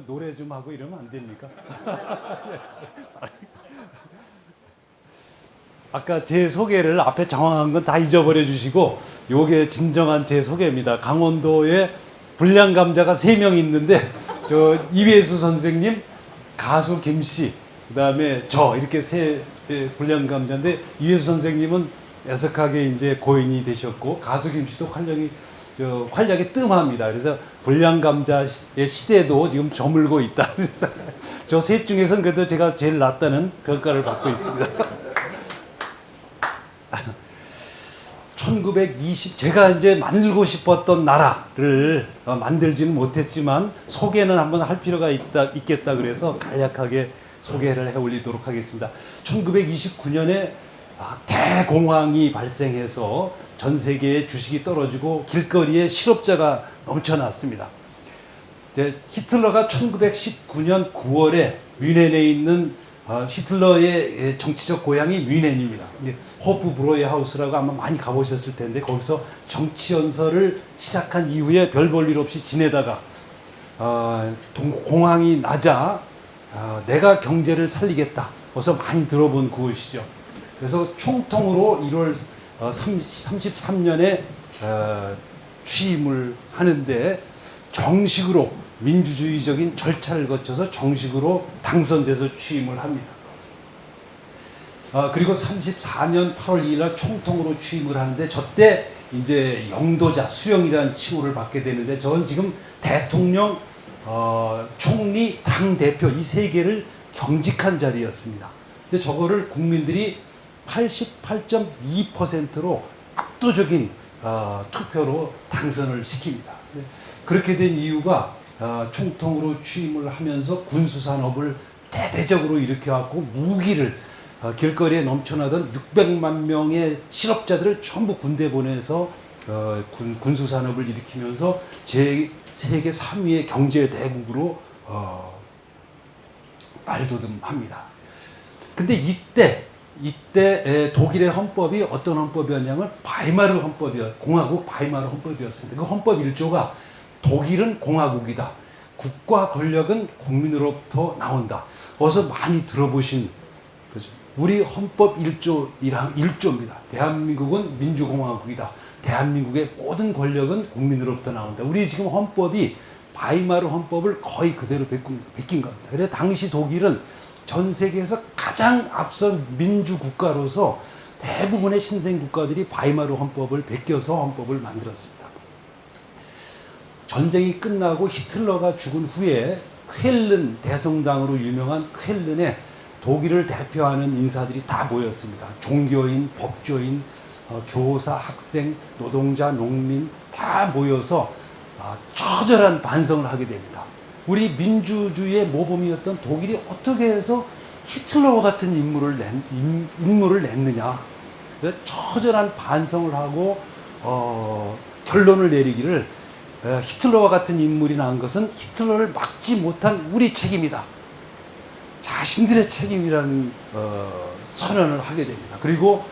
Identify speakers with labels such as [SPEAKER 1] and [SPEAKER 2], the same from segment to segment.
[SPEAKER 1] 노래 좀 하고 이러면 안 됩니까? 아까 제 소개를 앞에 장황한 건 다 잊어버려 주시고 요게 진정한 제 소개입니다. 강원도에 불량 감자가 3명 있는데 저 이회수 선생님, 가수 김씨, 그다음에 저 이렇게 불량 감자인데 이회수 선생님은 애석하게 이제 고인이 되셨고 가수 김씨도 활약이 뜸합니다. 그래서 불량 감자의 시대도 지금 저물고 있다. 그래서 저 셋 중에서는 그래도 제가 제일 낫다는 평가를 받고 있습니다. 1920 제가 이제 만들고 싶었던 나라를 만들지는 못했지만 소개는 한번 할 필요가 있겠다 그래서 간략하게 소개를 해 올리도록 하겠습니다. 1929년에 대공황이 발생해서 전 세계에 주식이 떨어지고 길거리에 실업자가 넘쳐났습니다. 히틀러가 1919년 9월에 뮌헨에 있는 히틀러의 정치적 고향이 뮌헨입니다. 호프브로이하우스라고 아마 많이 가보셨을 텐데 거기서 정치연설을 시작한 이후에 별 볼 일 없이 지내다가 공황이 나자 내가 경제를 살리겠다. 어서 많이 들어본 그것이죠. 그래서 총통으로 1월 33년에 취임을 하는데 정식으로 민주주의적인 절차를 거쳐서 정식으로 당선돼서 취임을 합니다. 그리고 34년 8월 2일 날 총통으로 취임을 하는데 저때 이제 영도자, 수령이라는 칭호를 받게 되는데 저는 지금 대통령, 총리, 당대표 이 세 개를 경직한 자리였습니다. 근데 저거를 국민들이 88.2%로 압도적인 투표로 당선을 시킵니다. 그렇게 된 이유가 총통으로 취임을 하면서 군수산업을 대대적으로 일으켜갖고 무기를 길거리에 넘쳐나던 600만 명의 실업자들을 전부 군대 보내서 군수산업을 일으키면서 세계 3위의 경제 대국으로 말도듬합니다. 근데 이때 독일의 헌법이 어떤 헌법이었냐면 바이마르 헌법이었어요. 공화국 바이마르 헌법이었습니다. 그 헌법 1조가 독일은 공화국이다. 국가 권력은 국민으로부터 나온다. 어서 많이 들어보신 거죠. 우리 헌법 1조입니다. 대한민국은 민주공화국이다. 대한민국의 모든 권력은 국민으로부터 나온다. 우리 지금 헌법이 바이마르 헌법을 거의 그대로 베낀 겁니다. 그래서 당시 독일은 전 세계에서 가장 앞선 민주국가로서 대부분의 신생국가들이 바이마르 헌법을 베껴서 헌법을 만들었습니다. 전쟁이 끝나고 히틀러가 죽은 후에 쾰른 대성당으로 유명한 쾰른에 독일을 대표하는 인사들이 다 모였습니다. 종교인, 법조인, 교사, 학생, 노동자, 농민 다 모여서 처절한 반성을 하게 됩니다. 우리 민주주의의 모범이었던 독일이 어떻게 해서 히틀러와 같은 인물을 냈느냐. 처절한 반성을 하고 결론을 내리기를 히틀러와 같은 인물이 난 것은 히틀러를 막지 못한 우리 책임이다. 자신들의 책임이라는 선언을 하게 됩니다. 그리고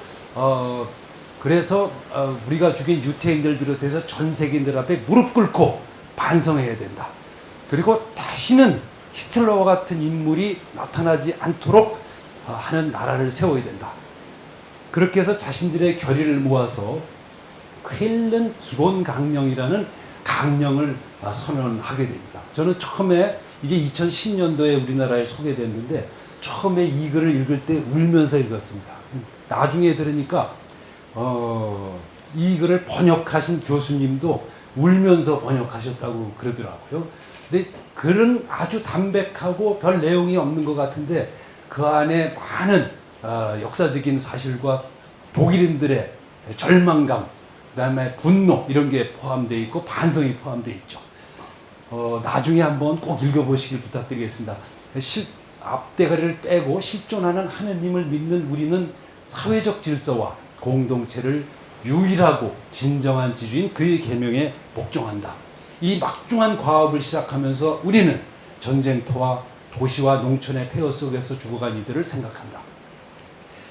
[SPEAKER 1] 그래서 우리가 죽인 유태인들 비롯해서 전 세계인들 앞에 무릎 꿇고 반성해야 된다. 그리고 다시는 히틀러와 같은 인물이 나타나지 않도록 하는 나라를 세워야 된다. 그렇게 해서 자신들의 결의를 모아서 쾰른 기본 강령이라는 강령을 선언하게 됩니다. 저는 처음에 이게 2010년도에 우리나라에 소개됐는데 처음에 이 글을 읽을 때 울면서 읽었습니다. 나중에 들으니까 이 글을 번역하신 교수님도 울면서 번역하셨다고 그러더라고요. 근데 글은 아주 담백하고 별 내용이 없는 것 같은데 그 안에 많은 역사적인 사실과 독일인들의 절망감, 그다음에 분노 이런 게 포함되어 있고 반성이 포함되어 있죠. 나중에 한번 꼭 읽어보시길 부탁드리겠습니다. 앞대가리를 빼고 실존하는 하느님을 믿는 우리는 사회적 질서와 공동체를 유일하고 진정한 지주인 그의 계명에 복종한다. 이 막중한 과업을 시작하면서 우리는 전쟁터와 도시와 농촌의 폐허 속에서 죽어간 이들을 생각한다.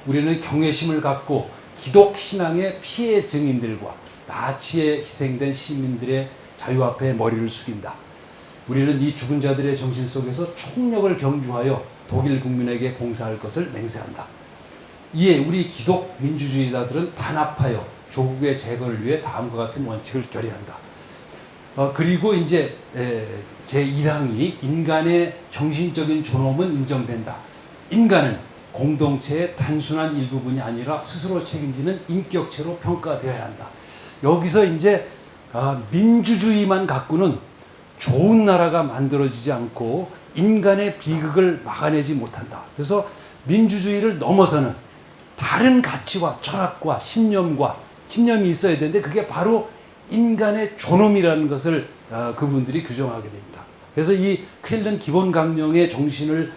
[SPEAKER 1] 우리는 경외심을 갖고 기독 신앙의 피해 증인들과 나치에 희생된 시민들의 자유 앞에 머리를 숙인다. 우리는 이 죽은 자들의 정신 속에서 총력을 경주하여 독일 국민에게 봉사할 것을 맹세한다. 이에 우리 기독 민주주의자들은 단합하여 조국의 재건을 위해 다음과 같은 원칙을 결의한다. 그리고 이제 제1항이 인간의 정신적인 존엄은 인정된다. 인간은 공동체의 단순한 일부분이 아니라 스스로 책임지는 인격체로 평가되어야 한다. 여기서 이제 민주주의만 갖고는 좋은 나라가 만들어지지 않고 인간의 비극을 막아내지 못한다. 그래서 민주주의를 넘어서는 다른 가치와 철학과 신념이 있어야 되는데 그게 바로 인간의 존엄이라는 것을 그분들이 규정하게 됩니다. 그래서 이 쾰른 기본강령의 정신을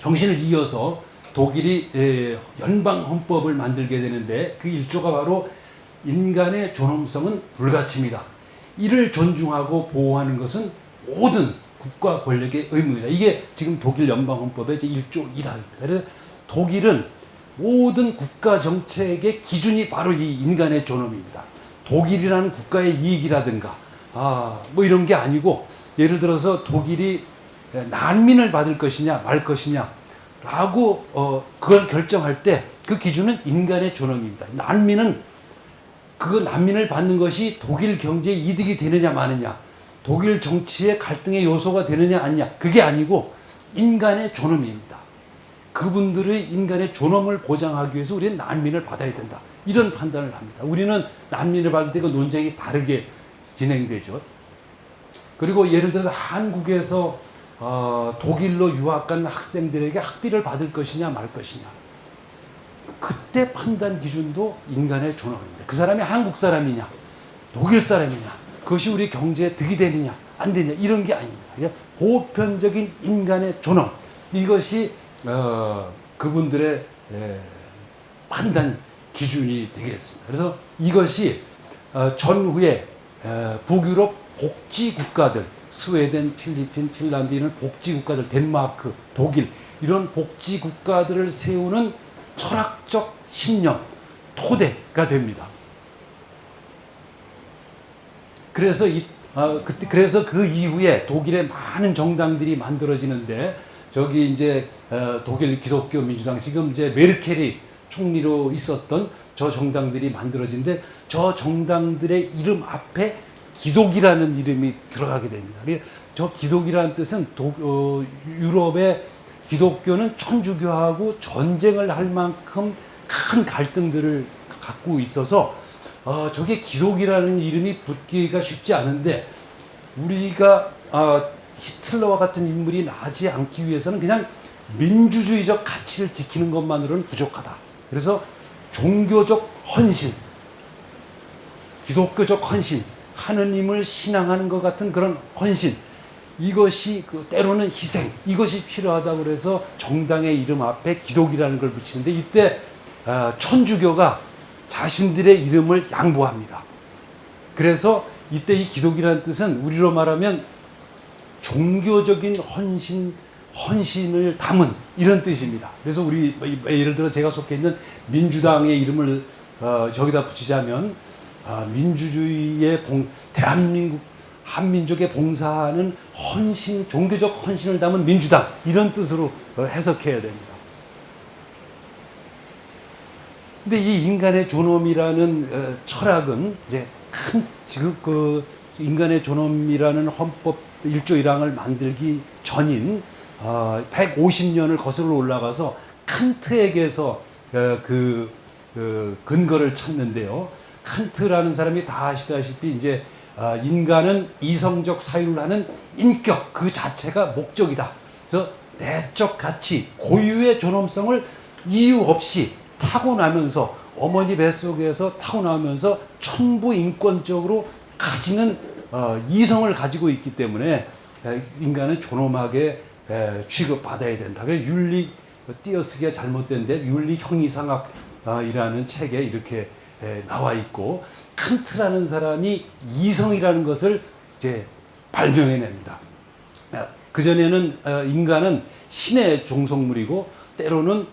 [SPEAKER 1] 정신을 이어서 독일이 연방 헌법을 만들게 되는데 그 일조가 바로 인간의 존엄성은 불가침이다. 이를 존중하고 보호하는 것은 모든 국가 권력의 의무이다. 이게 지금 독일 연방 헌법의 제1조 1항입니다. 그래서 독일은 모든 국가 정책의 기준이 바로 이 인간의 존엄입니다. 독일이라는 국가의 이익이라든가 뭐 이런 게 아니고 예를 들어서 독일이 난민을 받을 것이냐 말 것이냐 라고 그걸 결정할 때 그 기준은 인간의 존엄입니다. 난민을 받는 것이 독일 경제에 이득이 되느냐 마느냐, 독일 정치의 갈등의 요소가 되느냐 아니냐, 그게 아니고 인간의 존엄입니다. 그분들의 인간의 존엄을 보장하기 위해서 우리는 난민을 받아야 된다. 이런 판단을 합니다. 우리는 난민을 받을 때 그 논쟁이 다르게 진행되죠. 그리고 예를 들어서 한국에서 독일로 유학 간 학생들에게 학비를 받을 것이냐 말 것이냐. 그때 판단 기준도 인간의 존엄입니다. 그 사람이 한국 사람이냐, 독일 사람이냐, 그것이 우리 경제에 득이 되느냐, 안 되느냐, 이런 게 아닙니다. 그냥 보편적인 인간의 존엄. 이것이 그분들의 판단 기준이 되겠습니다. 그래서 이것이 전후에 북유럽 복지 국가들, 스웨덴, 필리핀, 핀란드 이런 복지 국가들, 덴마크, 독일 이런 복지 국가들을 세우는 철학적 신념, 토대가 됩니다. 그래서 그래서 그 이후에 독일의 많은 정당들이 만들어지는데 저기 이제 독일 기독교 민주당 지금 이제 메르켈이 총리로 있었던 저 정당들이 만들어진데 저 정당들의 이름 앞에 기독이라는 이름이 들어가게 됩니다. 저 기독이라는 뜻은 유럽의 기독교는 천주교하고 전쟁을 할 만큼 큰 갈등들을 갖고 있어서 저게 기독이라는 이름이 붙기가 쉽지 않은데 우리가 히틀러와 같은 인물이 나지 않기 위해서는 그냥 민주주의적 가치를 지키는 것만으로는 부족하다. 그래서 종교적 헌신, 기독교적 헌신, 하느님을 신앙하는 것 같은 그런 헌신, 이것이 때로는 희생, 이것이 필요하다고 그래서 정당의 이름 앞에 기독이라는 걸 붙이는데 이때 천주교가 자신들의 이름을 양보합니다. 그래서 이때 이 기독이라는 뜻은 우리로 말하면 종교적인 헌신을 담은 이런 뜻입니다. 그래서 우리 예를 들어 제가 속해 있는 민주당의 이름을 저기다 붙이자면 민주주의의 대한민국 한민족의 봉사하는 헌신, 종교적 헌신을 담은 민주당 이런 뜻으로 해석해야 됩니다. 근데 이 인간의 존엄이라는 철학은 이제 지금 그 인간의 존엄이라는 헌법 1조 1항을 만들기 전인 150년을 거슬러 올라가서 칸트에게서 그 근거를 찾는데요. 칸트라는 사람이 다 아시다시피 이제 인간은 이성적 사유를 하는 인격 그 자체가 목적이다. 그래서 내적 가치, 고유의 존엄성을 이유 없이 타고나면서 어머니 뱃속에서 타고나면서 천부 인권적으로 가지는 이성을 가지고 있기 때문에 인간은 존엄하게 취급받아야 된다. 그래서 윤리 띄어쓰기가 잘못된데 윤리 형이상학이라는 책에 이렇게 나와 있고 칸트라는 사람이 이성이라는 것을 이제 발명해냅니다. 그전에는 인간은 신의 종속물이고 때로는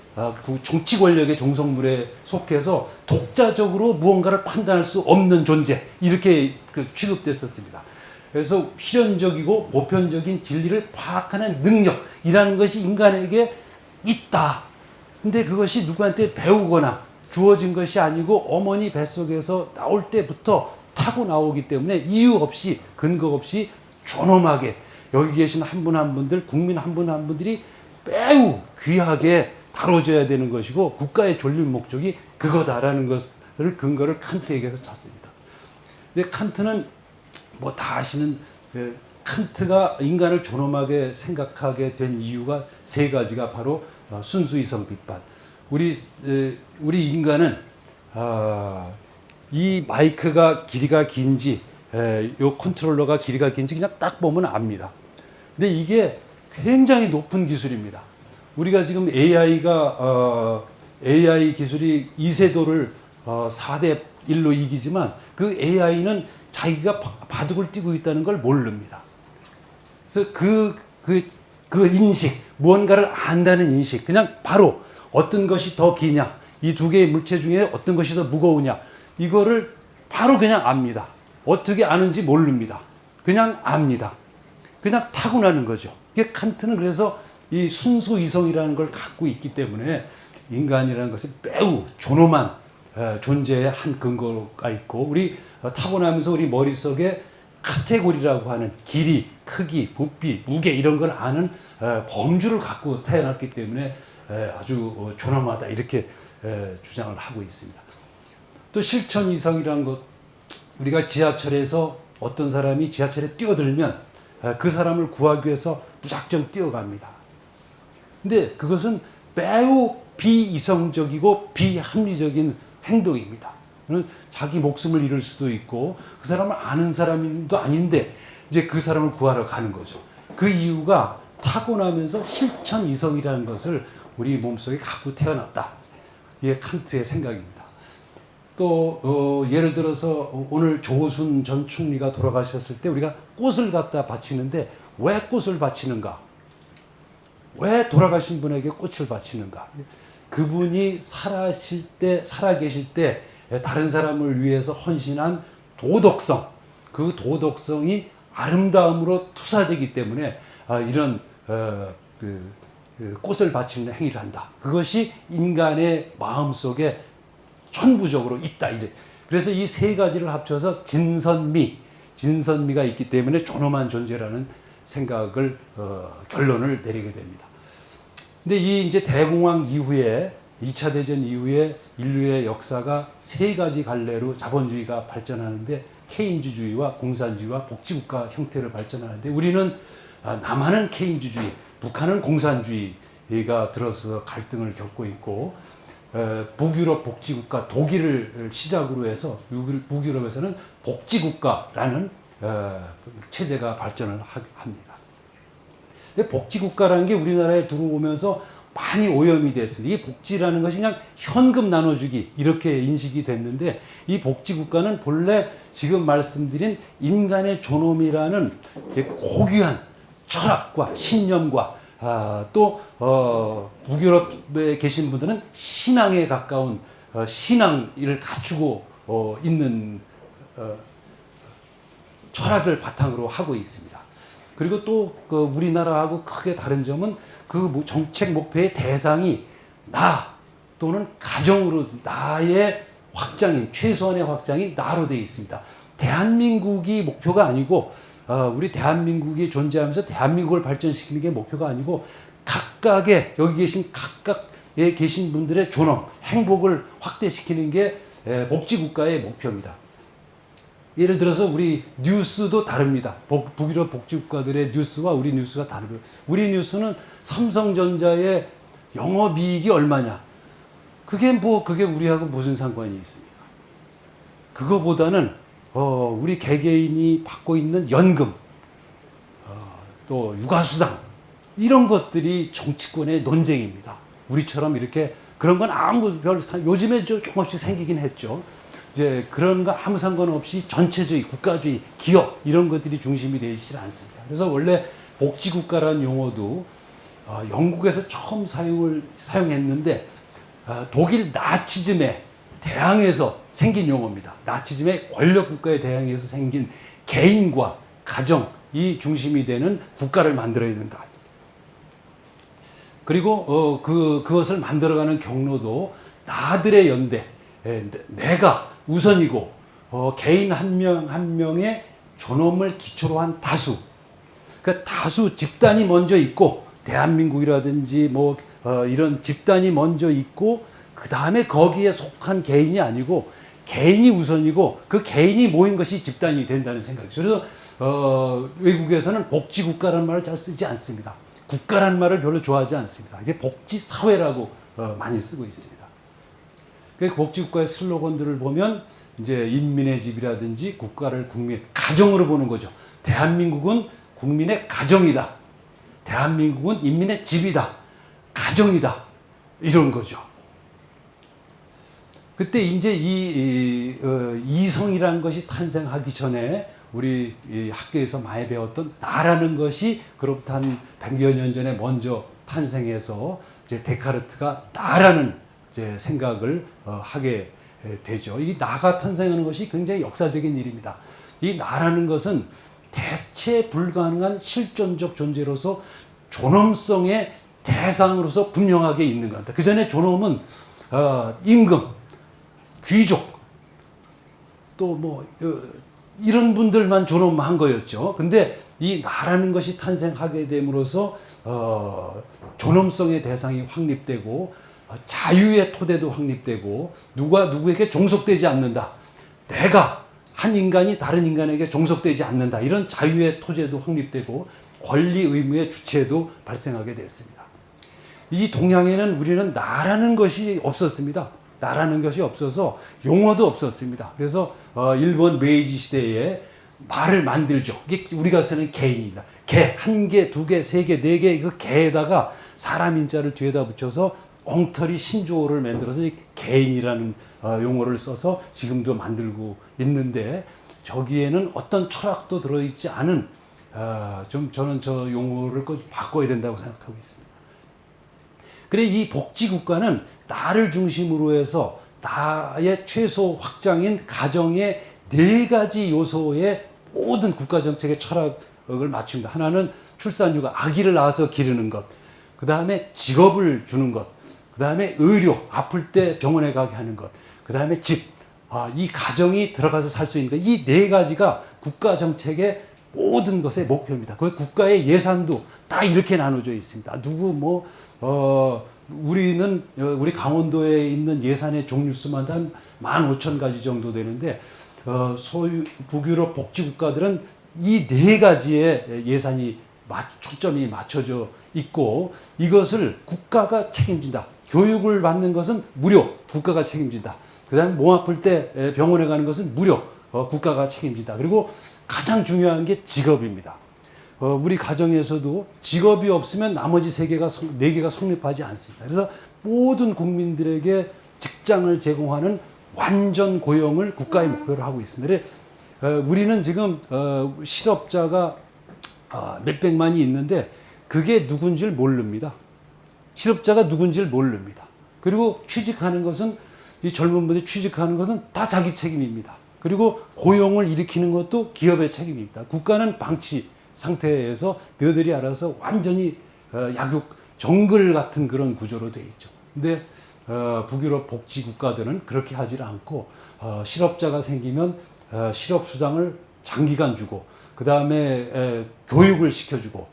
[SPEAKER 1] 정치 권력의 종속물에 속해서 독자적으로 무언가를 판단할 수 없는 존재 이렇게 취급됐었습니다. 그래서 실현적이고 보편적인 진리를 파악하는 능력이라는 것이 인간에게 있다. 근데 그것이 누구한테 배우거나 주어진 것이 아니고 어머니 뱃속에서 나올 때부터 타고 나오기 때문에 이유 없이 근거 없이 존엄하게 여기 계신 한 분 한 분들, 국민 한 분 한 분들이 매우 귀하게 다뤄져야 되는 것이고 국가의 존립 목적이 그거다라는 것을 근거를 칸트에게서 찾습니다. 근데 칸트는 뭐 다 아시는 칸트가 인간을 존엄하게 생각하게 된 이유가 세 가지가 바로 순수이성 비판. 우리 인간은 이 마이크가 길이가 긴지 요 컨트롤러가 길이가 긴지 그냥 딱 보면 압니다. 근데 이게 굉장히 높은 기술입니다. 우리가 지금 AI 기술이 2세도를 4대 1로 이기지만 그 AI는 자기가 바둑을 띄고 있다는 걸 모릅니다. 그래서 그 인식, 무언가를 안다는 인식, 그냥 바로 어떤 것이 더 기냐, 이 두 개의 물체 중에 어떤 것이 더 무거우냐, 이거를 바로 그냥 압니다. 어떻게 아는지 모릅니다. 그냥 압니다. 그냥 타고나는 거죠. 이게 칸트는 그래서 이 순수 이성이라는 걸 갖고 있기 때문에 인간이라는 것은 매우 존엄한 존재의 한 근거가 있고, 우리 타고나면서 우리 머릿속에 카테고리라고 하는 길이, 크기, 부피, 무게 이런 걸 아는 범주를 갖고 태어났기 때문에 아주 존엄하다 이렇게 주장을 하고 있습니다. 또 실천 이성이라는 것, 우리가 지하철에서 어떤 사람이 지하철에 뛰어들면 그 사람을 구하기 위해서 무작정 뛰어갑니다. 근데 그것은 매우 비이성적이고 비합리적인 행동입니다. 자기 목숨을 잃을 수도 있고 그 사람을 아는 사람도 아닌데 이제 그 사람을 구하러 가는 거죠. 그 이유가 타고나면서 실천 이성이라는 것을 우리 몸속에 갖고 태어났다. 이게 칸트의 생각입니다. 또 예를 들어서 오늘 조순 전 총리가 돌아가셨을 때 우리가 꽃을 갖다 바치는데 왜 꽃을 바치는가? 왜 돌아가신 분에게 꽃을 바치는가? 그분이 살아계실 때 다른 사람을 위해서 헌신한 도덕성, 그 도덕성이 아름다움으로 투사되기 때문에 이런 꽃을 바치는 행위를 한다. 그것이 인간의 마음속에 천부적으로 있다. 그래서 이 세 가지를 합쳐서 진선미가 있기 때문에 존엄한 존재라는 생각을 결론을 내리게 됩니다. 근데 이 이제 대공황 이후에 2차 대전 이후에 인류의 역사가 세 가지 갈래로 자본주의가 발전하는데 케인주주의와 공산주의와 복지국가 형태로 발전하는데 우리는 남한은 케인주주의, 북한은 공산주의가 들어서 갈등을 겪고 있고 북유럽 복지국가 독일을 시작으로 해서 북유럽에서는 복지국가라는 체제가 발전을 합니다. 근데 복지국가라는 게 우리나라에 들어오면서 많이 오염이 됐습니다. 이 복지라는 것이 그냥 현금 나눠주기 이렇게 인식이 됐는데 이 복지국가는 본래 지금 말씀드린 인간의 존엄이라는 고귀한 철학과 신념과 또 북유럽에 계신 분들은 신앙에 가까운 신앙을 갖추고 있는 철학을 바탕으로 하고 있습니다. 그리고 또 우리나라하고 크게 다른 점은 그 정책 목표의 대상이 나 또는 가정으로 나의 확장이 최소한의 확장이 나로 되어 있습니다. 대한민국이 목표가 아니고 우리 대한민국이 존재하면서 대한민국을 발전시키는 게 목표가 아니고 각각의 여기 계신 각각에 계신 분들의 존엄, 행복을 확대시키는 게 복지국가의 목표입니다. 예를 들어서 우리 뉴스도 다릅니다. 북유럽 복지국가들의 뉴스와 우리 뉴스가 다르고요. 우리 뉴스는 삼성전자의 영업이익이 얼마냐. 그게 우리하고 무슨 상관이 있습니까? 그거보다는 우리 개개인이 받고 있는 연금, 또 육아수당 이런 것들이 정치권의 논쟁입니다. 우리처럼 이렇게 그런 건 요즘에 조금씩 생기긴 했죠. 이제 그런 거 아무 상관없이 전체주의, 국가주의, 기업 이런 것들이 중심이 되지 않습니다. 그래서 원래 복지국가라는 용어도 영국에서 처음 사용했는데 독일 나치즘에 대항해서 생긴 용어입니다. 나치즘의 권력국가에 대항해서 생긴 개인과 가정이 중심이 되는 국가를 만들어야 된다. 그리고 그것을 만들어가는 경로도 나들의 연대, 내가 우선이고 개인 한 명 한 명의 존엄을 기초로 한 다수, 그 다수 집단이 먼저 있고 대한민국이라든지 이런 집단이 먼저 있고 그 다음에 거기에 속한 개인이 아니고 개인이 우선이고 그 개인이 모인 것이 집단이 된다는 생각이죠. 그래서 외국에서는 복지국가라는 말을 잘 쓰지 않습니다. 국가라는 말을 별로 좋아하지 않습니다. 이게 복지사회라고 많이 쓰고 있습니다. 그 복지국가의 슬로건들을 보면 이제 인민의 집이라든지 국가를 국민, 가정으로 보는 거죠. 대한민국은 국민의 가정이다. 대한민국은 인민의 집이다. 가정이다. 이런 거죠. 그때 이제 이성이라는 것이 탄생하기 전에 우리 학교에서 많이 배웠던 나라는 것이 그로부터 한 100여 년 전에 먼저 탄생해서 이제 데카르트가 나라는 이제 생각을 하게 되죠. 이 나가 탄생하는 것이 굉장히 역사적인 일입니다. 이 나라는 것은 대체 불가능한 실존적 존재로서 존엄성의 대상으로서 분명하게 있는 겁니다. 그 전에 존엄은 임금, 귀족, 또 이런 분들만 존엄한 거였죠. 근데 이 나라는 것이 탄생하게 됨으로써 존엄성의 대상이 확립되고 자유의 토대도 확립되고 누가 누구에게 종속되지 않는다. 내가 한 인간이 다른 인간에게 종속되지 않는다. 이런 자유의 토대도 확립되고 권리 의무의 주체도 발생하게 됐습니다. 이 동양에는 우리는 나라는 것이 없었습니다. 나라는 것이 없어서 용어도 없었습니다. 그래서 일본 메이지 시대에 말을 만들죠. 이게 우리가 쓰는 개인입니다. 개, 한 개, 두 개, 세 개, 네 개, 그 개에다가 사람 인자를 뒤에다 붙여서 엉터리 신조어를 만들어서 개인이라는 용어를 써서 지금도 만들고 있는데 저기에는 어떤 철학도 들어있지 않은 저는 저 용어를 꼭 바꿔야 된다고 생각하고 있습니다. 그래 이 복지국가는 나를 중심으로 해서 나의 최소 확장인 가정의 네 가지 요소의 모든 국가정책의 철학을 맞춥니다. 하나는 출산휴가, 아기를 낳아서 기르는 것. 그 다음에 직업을 주는 것. 그 다음에 의료, 아플 때 병원에 가게 하는 것. 그 다음에 집, 이 가정이 들어가서 살 수 있는 것. 이 네 가지가 국가정책의 모든 것의 목표입니다. 그 국가의 예산도 다 이렇게 나눠져 있습니다. 우리는 우리 강원도에 있는 예산의 종류수만 한 15,000가지 정도 되는데 소유 북유럽 복지국가들은 이 네 가지의 예산이 초점이 맞춰져 있고 이것을 국가가 책임진다. 교육을 받는 것은 무료, 국가가 책임진다. 그 다음에 몸 아플 때 병원에 가는 것은 무료, 국가가 책임진다. 그리고 가장 중요한 게 직업입니다. 우리 가정에서도 직업이 없으면 나머지 네 개가 성립하지 않습니다. 그래서 모든 국민들에게 직장을 제공하는 완전 고용을 국가의 목표로 하고 있습니다. 우리는 지금 실업자가 몇백만이 있는데 그게 누군지를 모릅니다. 실업자가 누군지를 모릅니다. 그리고 취직하는 것은 이 젊은 분들이 취직하는 것은 다 자기 책임입니다. 그리고 고용을 일으키는 것도 기업의 책임입니다. 국가는 방치 상태에서 너희들이 알아서 완전히 약육 정글 같은 그런 구조로 되어 있죠. 근데 북유럽 복지 국가들은 그렇게 하지 않고 실업자가 생기면 실업 수당을 장기간 주고 그 다음에 교육을 시켜주고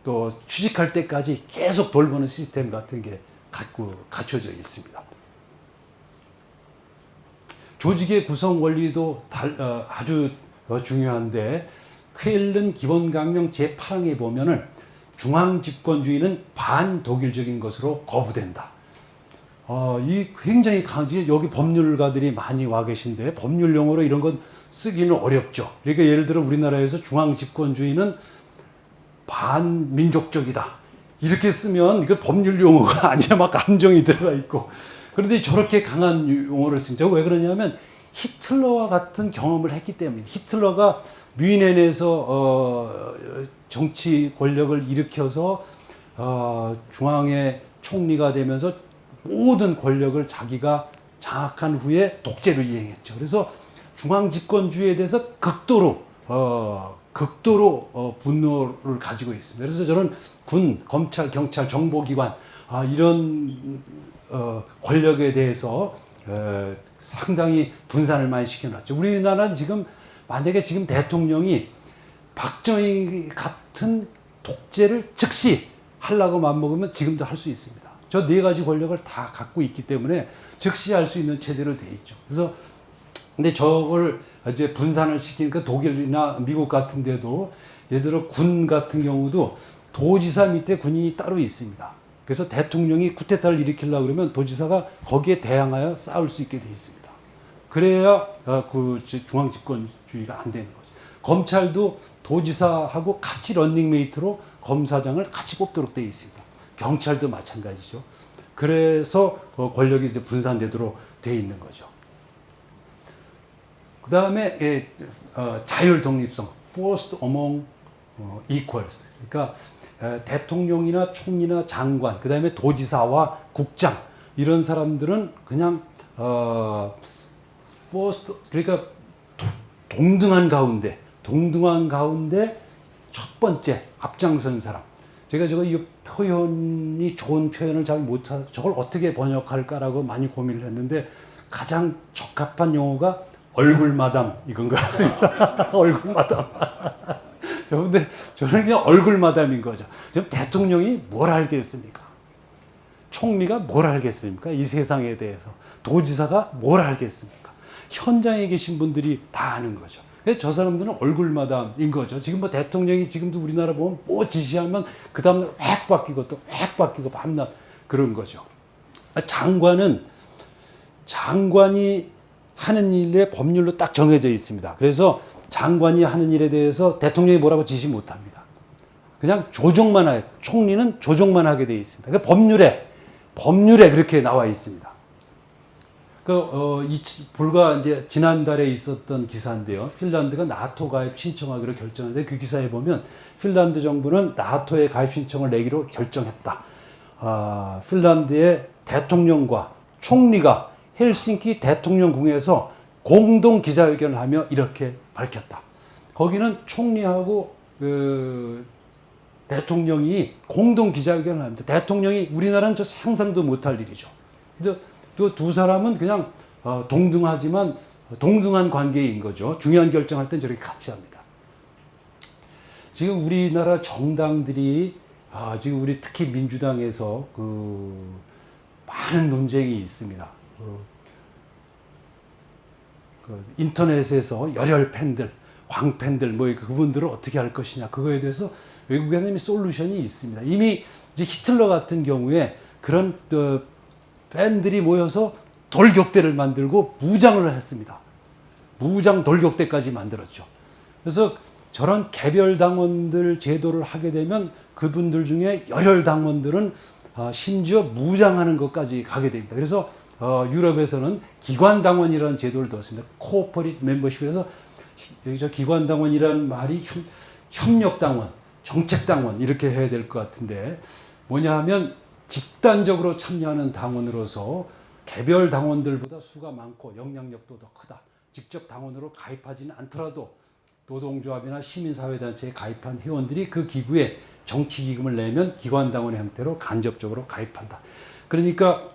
[SPEAKER 1] 또 취직할 때까지 계속 돌보는 시스템 같은 게 갖춰져 있습니다. 조직의 구성 원리도 아주 중요한데 쾰른 기본강령 제8항에 보면은 중앙집권주의는 반독일적인 것으로 거부된다. 이 굉장히 강지 여기 법률가들이 많이 와 계신데 법률 용어로 이런 건 쓰기는 어렵죠. 그러니까 예를 들어 우리나라에서 중앙집권주의는 반민족적이다. 이렇게 쓰면 이거 법률 용어가 아니라 막 감정이 들어가 있고. 그런데 저렇게 강한 용어를 쓴죠. 왜 그러냐면 히틀러와 같은 경험을 했기 때문에 히틀러가 뮌헨에서 정치 권력을 일으켜서 중앙의 총리가 되면서 모든 권력을 자기가 장악한 후에 독재를 이행했죠. 그래서 중앙집권주의에 대해서 극도로 극도로 분노를 가지고 있습니다. 그래서 저는 군, 검찰, 경찰, 정보기관 이런 권력에 대해서 상당히 분산을 많이 시켜놨죠. 우리나라는 지금 만약에 지금 대통령이 박정희 같은 독재를 즉시 하려고 마음먹으면 지금도 할 수 있습니다. 저 네 가지 권력을 다 갖고 있기 때문에 즉시 할 수 있는 체제로 돼 있죠. 그래서 근데 저걸 이제 분산을 시키니까 독일이나 미국 같은 데도 예를 들어 군 같은 경우도 도지사 밑에 군인이 따로 있습니다. 그래서 대통령이 쿠데타를 일으키려고 그러면 도지사가 거기에 대항하여 싸울 수 있게 돼 있습니다. 그래야 그 중앙집권주의가 안 되는 거죠. 검찰도 도지사하고 같이 런닝메이트로 검사장을 같이 뽑도록 되어 있습니다. 경찰도 마찬가지죠. 그래서 권력이 이제 분산되도록 되어 있는 거죠. 그 다음에 자율 독립성, forced among equals. 그러니까 대통령이나 총리나 장관, 그 다음에 도지사와 국장 이런 사람들은 그냥 forced, 그러니까 동등한 가운데 첫 번째 앞장선 사람. 제가 이 표현이 좋은 표현을 잘 못 찾아 저걸 어떻게 번역할까라고 많이 고민을 했는데 가장 적합한 용어가 얼굴마담 이건 것 같습니다. 얼굴마담. 근데 저는 그냥 얼굴마담인 거죠. 지금 대통령이 뭘 알겠습니까? 총리가 뭘 알겠습니까? 이 세상에 대해서. 도지사가 뭘 알겠습니까? 현장에 계신 분들이 다 아는 거죠. 그래서 저 사람들은 얼굴마담인 거죠. 지금 뭐 대통령이 지금도 우리나라 보면 뭐 지시하면 그 다음날 획 바뀌고 또 획 바뀌고 밤낮 그런 거죠. 장관이 하는 일에 법률로 딱 정해져 있습니다. 그래서 장관이 하는 일에 대해서 대통령이 뭐라고 지시 못합니다. 그냥 조정만 하게, 총리는 조정만 하게 되어 있습니다. 그러니까 법률에 그렇게 나와 있습니다. 불과 이제 지난달에 있었던 기사인데요. 핀란드가 나토 가입 신청하기로 결정했는데 그 기사에 보면 핀란드 정부는 나토에 가입 신청을 내기로 결정했다. 핀란드의 대통령과 총리가 헬싱키 대통령궁에서 공동 기자회견을 하며 이렇게 밝혔다. 거기는 총리하고 대통령이 공동 기자회견을 합니다. 대통령이 우리나라는 저 상상도 못할 일이죠. 그래서 두 사람은 그냥 동등하지만 동등한 관계인 거죠. 중요한 결정할 땐 저렇게 같이 합니다. 지금 우리나라 정당들이 지금 우리 특히 민주당에서 많은 논쟁이 있습니다. 인터넷에서 열혈 팬들, 광팬들 그분들을 어떻게 할 것이냐 그거에 대해서 외국에서 이미 솔루션이 있습니다. 이미 이제 히틀러 같은 경우에 그런 팬들이 모여서 돌격대를 만들고 무장을 했습니다. 무장 돌격대까지 만들었죠. 그래서 저런 개별 당원들 제도를 하게 되면 그분들 중에 열혈 당원들은 심지어 무장하는 것까지 가게 됩니다. 그래서 유럽에서는 기관 당원이라는 제도를 뒀습니다. 코퍼릿 멤버십에서 여기서 기관 당원이라는 말이 협력 당원, 정책 당원 이렇게 해야 될 것 같은데 뭐냐 하면 집단적으로 참여하는 당원으로서 개별 당원들보다 수가 많고 영향력도 더 크다. 직접 당원으로 가입하지는 않더라도 노동조합이나 시민사회단체에 가입한 회원들이 그 기구에 정치기금을 내면 기관당원의 형태로 간접적으로 가입한다. 그러니까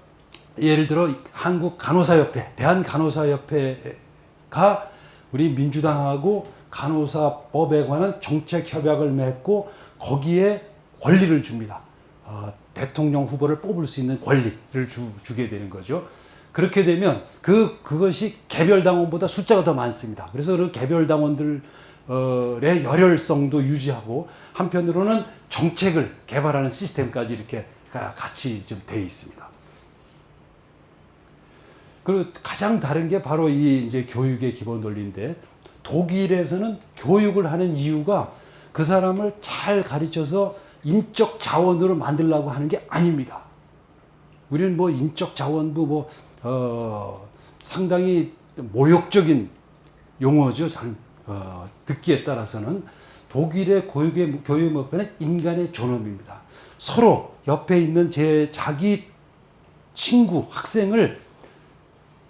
[SPEAKER 1] 예를 들어 한국간호사협회, 대한간호사협회가 우리 민주당하고 간호사법에 관한 정책협약을 맺고 거기에 권리를 줍니다. 대통령 후보를 뽑을 수 있는 권리를 주게 되는 거죠. 그렇게 되면 그것이 개별 당원보다 숫자가 더 많습니다. 그래서 그 개별 당원들의 열혈성도 유지하고 한편으로는 정책을 개발하는 시스템까지 이렇게 같이 좀 돼 있습니다. 그리고 가장 다른 게 바로 이 이제 교육의 기본 논리인데 독일에서는 교육을 하는 이유가 그 사람을 잘 가르쳐서 인적 자원으로 만들려고 하는 게 아닙니다. 우리는 뭐 인적 자원도 상당히 모욕적인 용어죠. 듣기에 따라서는 독일의 교육 목표는 인간의 존엄입니다. 서로 옆에 있는 자기 친구, 학생을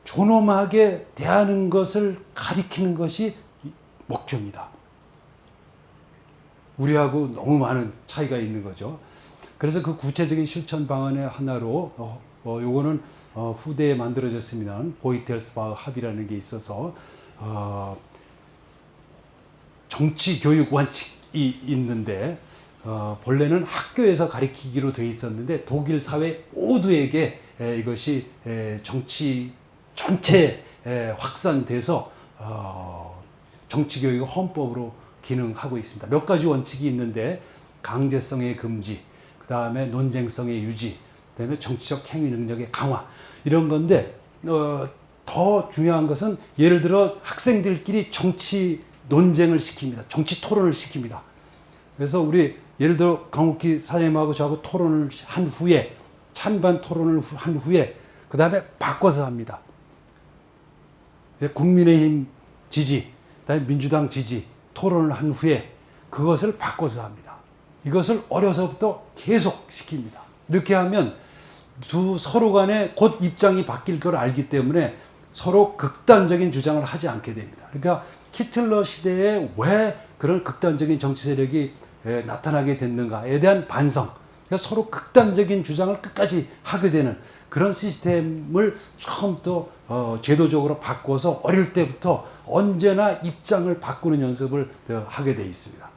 [SPEAKER 1] 존엄하게 대하는 것을 가리키는 것이 목표입니다. 우리하고 너무 많은 차이가 있는 거죠. 그래서 그 구체적인 실천 방안의 하나로 요거는 후대에 만들어졌습니다. 보이텔스바흐 합의라는 게 있어서 정치 교육 원칙이 있는데 본래는 학교에서 가르치기로 되어 있었는데 독일 사회 모두에게 이것이 정치 전체에 확산돼서 정치 교육이 헌법으로 기능하고 있습니다. 몇 가지 원칙이 있는데 강제성의 금지, 그 다음에 논쟁성의 유지, 그 다음에 정치적 행위 능력의 강화 이런 건데 더 중요한 것은 예를 들어 학생들끼리 정치 논쟁을 시킵니다. 정치 토론을 시킵니다. 그래서 우리 예를 들어 강욱기 사장님하고 저하고 토론을 한 후에 찬반 토론을 한 후에 그 다음에 바꿔서 합니다. 국민의힘 지지, 그다음에 민주당 지지 토론을 한 후에 그것을 바꿔서 합니다. 이것을 어려서부터 계속 시킵니다. 이렇게 하면 서로 간에 곧 입장이 바뀔 걸 알기 때문에 서로 극단적인 주장을 하지 않게 됩니다. 그러니까 히틀러 시대에 왜 그런 극단적인 정치 세력이 나타나게 됐는가에 대한 반성, 그러니까 서로 극단적인 주장을 끝까지 하게 되는 그런 시스템을 처음부터 제도적으로 바꿔서 어릴 때부터 언제나 입장을 바꾸는 연습을 하게 돼 있습니다.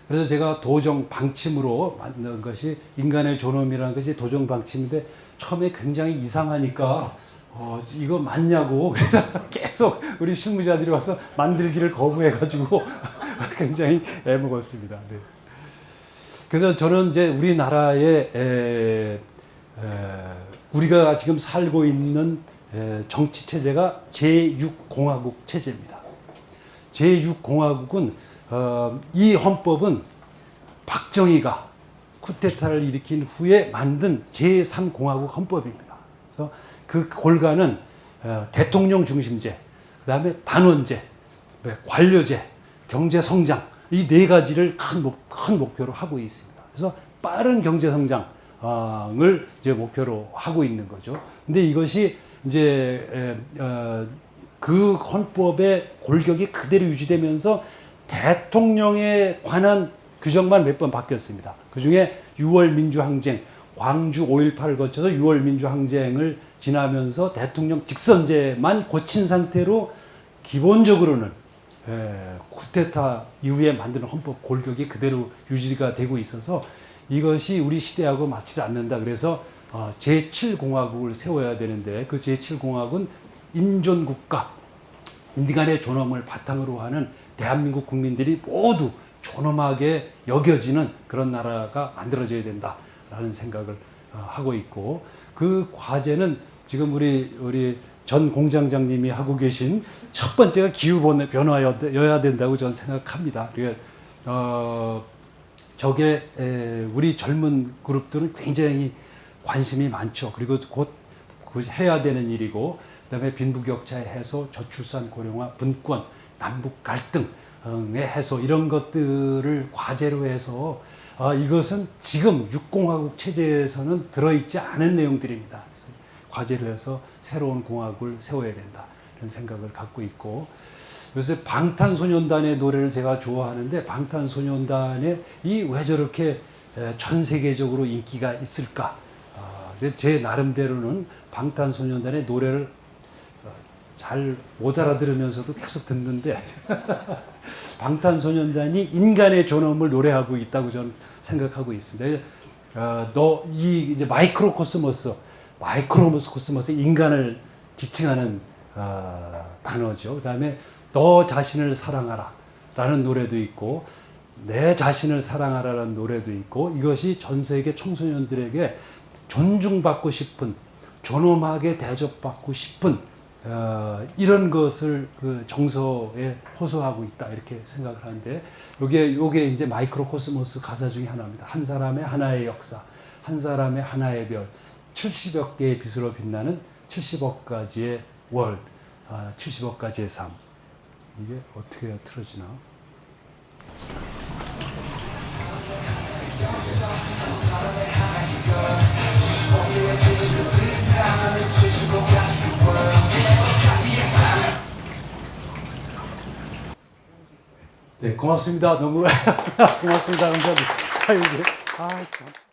[SPEAKER 1] 그래서 제가 도정 방침으로 만든 것이 인간의 존엄이라는 것이 도정 방침인데 처음에 굉장히 이상하니까 이거 맞냐고 그래서 계속 우리 실무자들이 와서 만들기를 거부해가지고 굉장히 애먹었습니다. 네. 그래서 저는 이제 우리나라의 우리가 지금 살고 있는 정치 체제가 제6공화국 체제입니다. 제6공화국은 이 헌법은 박정희가 쿠데타를 일으킨 후에 만든 제3공화국 헌법입니다. 그래서 그 골간은 대통령 중심제, 그 다음에 단원제, 관료제, 경제 성장 이 네 가지를 큰 목표로 하고 있습니다. 그래서 빠른 경제 성장을 이제 목표로 하고 있는 거죠. 근데 이것이 이제 그 헌법의 골격이 그대로 유지되면서 대통령에 관한 규정만 몇 번 바뀌었습니다. 그 중에 6월 민주항쟁, 광주 5.18 거쳐서 6월 민주항쟁을 지나면서 대통령 직선제만 고친 상태로 기본적으로는 쿠데타 이후에 만드는 헌법 골격이 그대로 유지가 되고 있어서 이것이 우리 시대하고 맞지 않는다. 그래서 제7공화국을 세워야 되는데 그 제7공화국은 인존국가, 인간의 존엄을 바탕으로 하는 대한민국 국민들이 모두 존엄하게 여겨지는 그런 나라가 만들어져야 된다라는 생각을 하고 있고 그 과제는 지금 우리 전 공장장님이 하고 계신 첫 번째가 기후 변화여야 된다고 저는 생각합니다. 저게 우리 젊은 그룹들은 굉장히 관심이 많죠. 그리고 곧 해야 되는 일이고 그다음에 빈부격차의 해소, 저출산 고령화, 분권, 남북 갈등의 해소 이런 것들을 과제로 해서 이것은 지금 육공화국 체제에서는 들어있지 않은 내용들입니다. 과제로 해서 새로운 공화국을 세워야 된다 이런 생각을 갖고 있고 그래서 방탄소년단의 노래를 제가 좋아하는데 방탄소년단이 왜 저렇게 전 세계적으로 인기가 있을까? 제 나름대로는 방탄소년단의 노래를 잘 못 알아들으면서도 계속 듣는데 방탄소년단이 인간의 존엄을 노래하고 있다고 저는 생각하고 있습니다. 이제 마이크로코스모스 인간을 지칭하는 단어죠. 그다음에 너 자신을 사랑하라 라는 노래도 있고 내 자신을 사랑하라는 노래도 있고 이것이 전 세계 청소년들에게 존중받고 싶은 존엄하게 대접받고 싶은 이런 것을 그 정서에 호소하고 있다 이렇게 생각을 하는데 요게 이제 마이크로코스모스 가사 중에 하나입니다. 한 사람의 하나의 역사, 한 사람의 하나의 별, 70여 개의 빛으로 빛나는 70억 가지의 월드, 70억 가지의 삶. 이게 어떻게 해야 틀어지나? 네, 고맙습니다. 너무 고맙습니다. 감사합니다. 아, 이게 참.